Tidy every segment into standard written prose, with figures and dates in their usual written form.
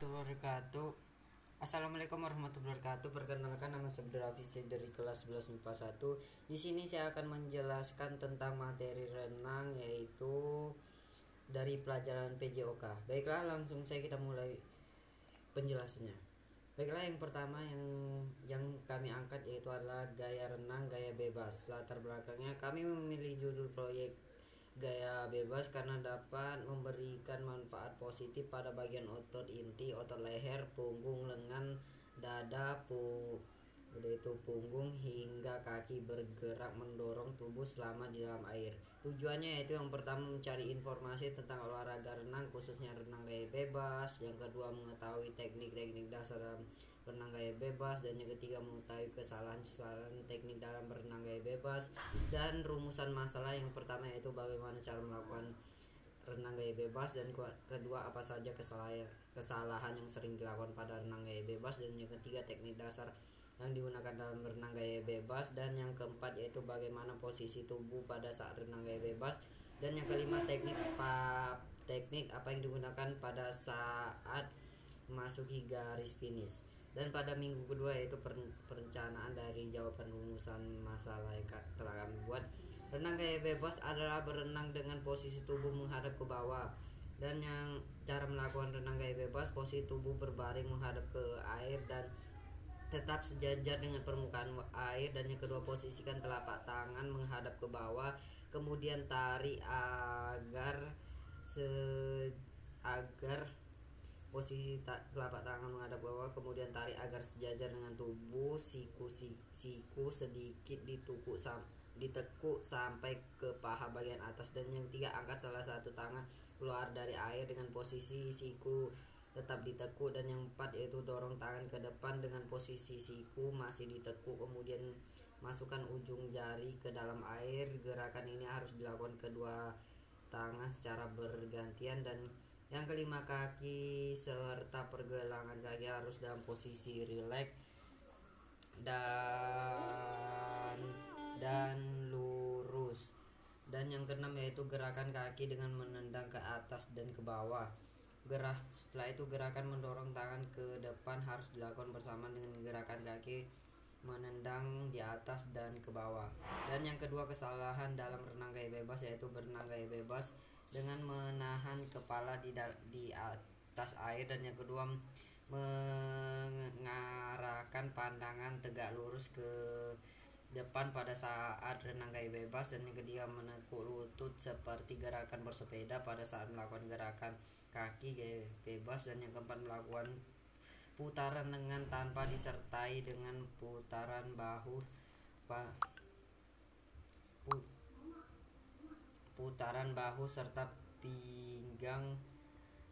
warahmatullahi wabarakatuh. Assalamualaikum warahmatullahi wabarakatuh. Perkenalkan, nama saya Abdul Hafiz dari kelas 11 MIPA 1. Di sini saya akan menjelaskan tentang materi renang, yaitu dari pelajaran PJOK. Baiklah, langsung saja kita mulai penjelasannya. Baiklah, yang pertama yang kami angkat yaitu adalah gaya renang, gaya bebas. Latar belakangnya, kami memilih judul proyek gaya bebas karena dapat memberikan manfaat positif pada bagian otot inti, otot leher, punggung, lengan, dada, udah itu punggung hingga kaki bergerak mendorong tubuh selama di dalam air. Tujuannya yaitu yang pertama mencari informasi tentang olahraga renang, khususnya renang gaya bebas. Yang kedua mengetahui teknik-teknik dasar dalam renang gaya bebas, dan yang ketiga mengetahui kesalahan-kesalahan teknik dalam berenang gaya bebas dan rumusan masalah. Yang pertama yaitu bagaimana cara melakukan renang gaya bebas, dan kedua apa saja kesalahan yang sering dilakukan pada renang gaya bebas, dan yang ketiga teknik dasar yang digunakan dalam berenang gaya bebas, dan yang keempat yaitu bagaimana posisi tubuh pada saat renang gaya bebas, dan yang kelima teknik apa yang digunakan pada saat memasuki garis finish. Dan pada minggu kedua yaitu perencanaan dari jawaban rumusan masalah yang telah kami buat. Renang gaya bebas adalah berenang dengan posisi tubuh menghadap ke bawah. Dan yang cara melakukan renang gaya bebas, posisi tubuh berbaring menghadap ke air dan tetap sejajar dengan permukaan air. Dan yang kedua, posisikan telapak tangan menghadap ke bawah, kemudian tarik agar posisi telapak tangan menghadap ke bawah, kemudian tarik agar sejajar dengan tubuh. Siku sedikit ditekuk sampai ke paha bagian atas. Dan yang ketiga, angkat salah satu tangan keluar dari air dengan posisi siku tetap ditekuk. Dan yang empat yaitu dorong tangan ke depan dengan posisi siku masih ditekuk, kemudian masukkan ujung jari ke dalam air. Gerakan ini harus dilakukan kedua tangan secara bergantian. Dan yang kelima, kaki serta pergelangan kaki harus dalam posisi rileks dan lurus. Dan yang keenam yaitu gerakan kaki dengan menendang ke atas dan ke bawah. Setelah itu gerakan mendorong tangan ke depan harus dilakukan bersamaan dengan gerakan kaki menendang di atas dan ke bawah. Dan yang kedua, kesalahan dalam renang gaya bebas yaitu berenang gaya bebas dengan menahan kepala di atas air. Dan yang kedua, mengarahkan pandangan tegak lurus ke depan pada saat renang gaya bebas. Dan yang ketiga, menekuk lutut seperti gerakan bersepeda pada saat melakukan gerakan kaki gaya bebas. Dan yang keempat, melakukan putaran lengan tanpa disertai dengan putaran bahu serta pinggang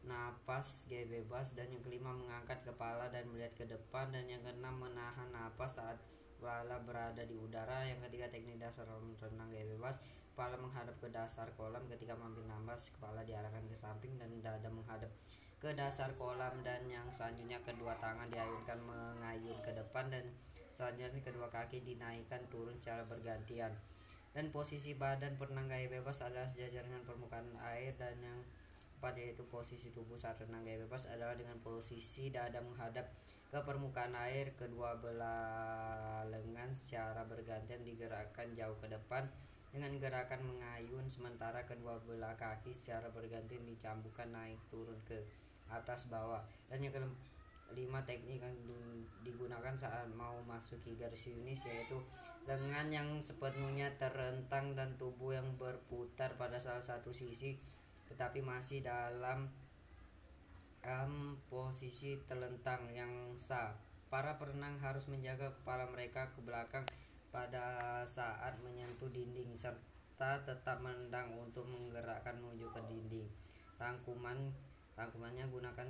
napas gaya bebas. Dan yang kelima, mengangkat kepala dan melihat ke depan. Dan yang keenam, menahan napas saat kepala berada di udara. Yang ketiga, teknik dasar renang gaya bebas, kepala menghadap ke dasar kolam ketika mengambil napas, kepala diarahkan ke samping dan dada menghadap ke dasar kolam. Dan yang selanjutnya, kedua tangan diayunkan mengayun ke depan, dan selanjutnya kedua kaki dinaikkan turun secara bergantian. Dan posisi badan perenang gaya bebas adalah sejajar dengan permukaan air. Dan yang keempat yaitu posisi tubuh saat renang gaya bebas adalah dengan posisi dada menghadap ke permukaan air, kedua belah lengan secara bergantian digerakkan jauh ke depan dengan gerakan mengayun, sementara kedua belah kaki secara bergantian dicambukan naik turun ke atas bawah. Dan yang kelima, teknik yang digunakan saat mau masuki garis finish yaitu lengan yang sepenuhnya terentang dan tubuh yang berputar pada salah satu sisi tetapi masih dalam posisi telentang yang sah. Para perenang harus menjaga kepala mereka ke belakang pada saat menyentuh dinding serta tetap menendang untuk menggerakkan menuju ke dinding. Rangkumannya gunakan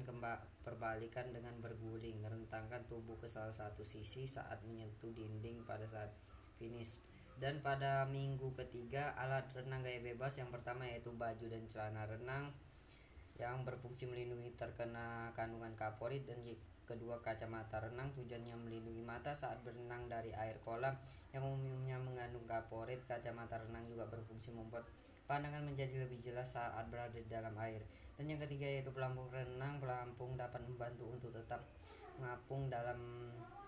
perbalikan dengan berguling. Rentangkan tubuh ke salah satu sisi saat menyentuh dinding pada saat finish. Dan pada minggu ketiga, alat renang gaya bebas yang pertama yaitu baju dan celana renang yang berfungsi melindungi terkena kandungan kaporit. Dan kedua, kacamata renang, tujuannya melindungi mata saat berenang dari air kolam yang umumnya mengandung kaporit. Kacamata renang juga berfungsi membuat pandangan menjadi lebih jelas saat berada di dalam air. Dan yang ketiga yaitu pelampung renang. Pelampung dapat membantu untuk tetap mengapung dalam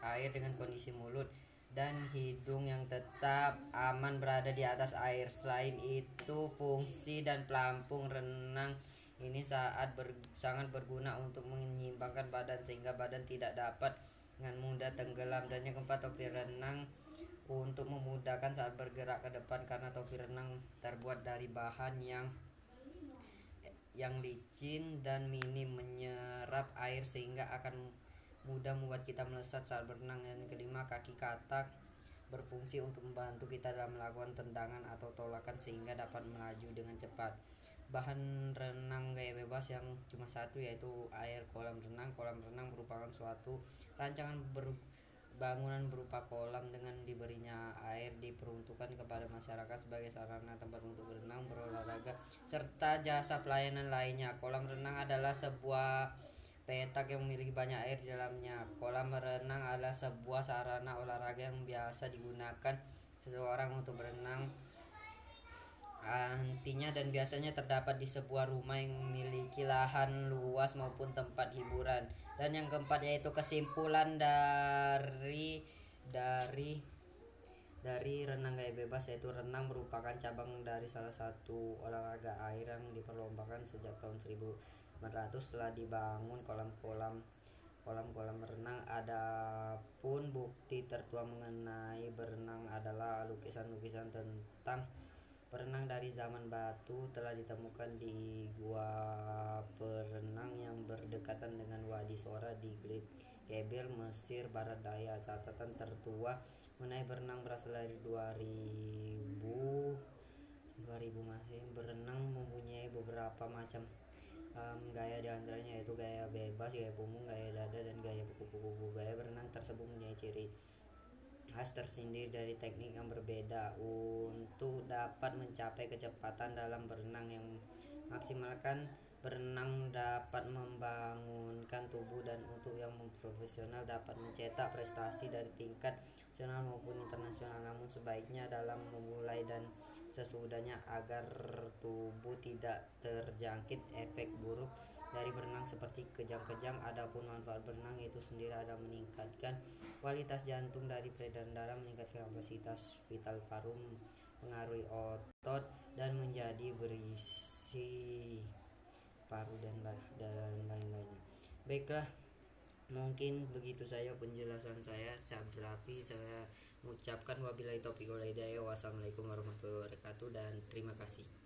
air dengan kondisi mulut dan hidung yang tetap aman berada di atas air. Selain itu, fungsi dan pelampung renang ini sangat berguna untuk menyeimbangkan badan sehingga badan tidak dapat dengan mudah tenggelam. Dan yang keempat, topi renang untuk memudahkan saat bergerak ke depan karena topi renang terbuat dari bahan yang licin dan minim menyerap air sehingga akan mudah membuat kita melesat saat berenang. Dan kelima, kaki katak berfungsi untuk membantu kita dalam melakukan tendangan atau tolakan sehingga dapat melaju dengan cepat. Bahan renang gaya bebas yang cuma satu yaitu air kolam renang. Kolam renang merupakan suatu rancangan bangunan berupa kolam dengan diberinya air, diperuntukkan kepada masyarakat sebagai sarana tempat untuk berenang, berolahraga, serta jasa pelayanan lainnya. Kolam renang adalah sebuah petak yang memiliki banyak air di dalamnya. Kolam renang adalah sebuah sarana olahraga yang biasa digunakan seseorang untuk berenang nantinya dan biasanya terdapat di sebuah rumah yang memiliki lahan luas maupun tempat hiburan. Dan yang keempat yaitu kesimpulan dari renang gaya bebas, yaitu renang merupakan cabang dari salah satu olahraga air yang diperlombakan sejak tahun 1900 setelah dibangun kolam-kolam renang. Adapun bukti tertua mengenai berenang adalah lukisan-lukisan tentang berenang dari zaman batu telah ditemukan di gua berenang yang berdekatan dengan Wadi Sora di Gebel, Mesir Barat Daya. Catatan tertua mengenai berenang berasal dari 2000 Masehi. Berenang mempunyai beberapa macam gaya, diantaranya yaitu gaya bebas, gaya punggung, gaya dada, dan gaya kupu-kupu. Gaya berenang tersebut mempunyai ciri khas tersendiri dari teknik yang berbeda. Untuk dapat mencapai kecepatan dalam berenang yang maksimalkan, berenang dapat membangunkan tubuh, dan untuk yang profesional dapat mencetak prestasi dari tingkat nasional maupun internasional. Namun sebaiknya dalam memulai dan sesudahnya agar tubuh tidak terjangkit efek buruk dari berenang seperti kejang-kejang. Adapun manfaat berenang itu sendiri ada meningkatkan kualitas jantung dari peredaran darah, meningkatkan kapasitas vital paru, mengaruhi otot dan menjadi berisi paru dan lain-lainnya. Baiklah, mungkin begitu saja penjelasan saya. Raffi, saya mengucapkan wabillahi taufiq wal hidayah. Wassalamualaikum warahmatullahi wabarakatuh dan terima kasih.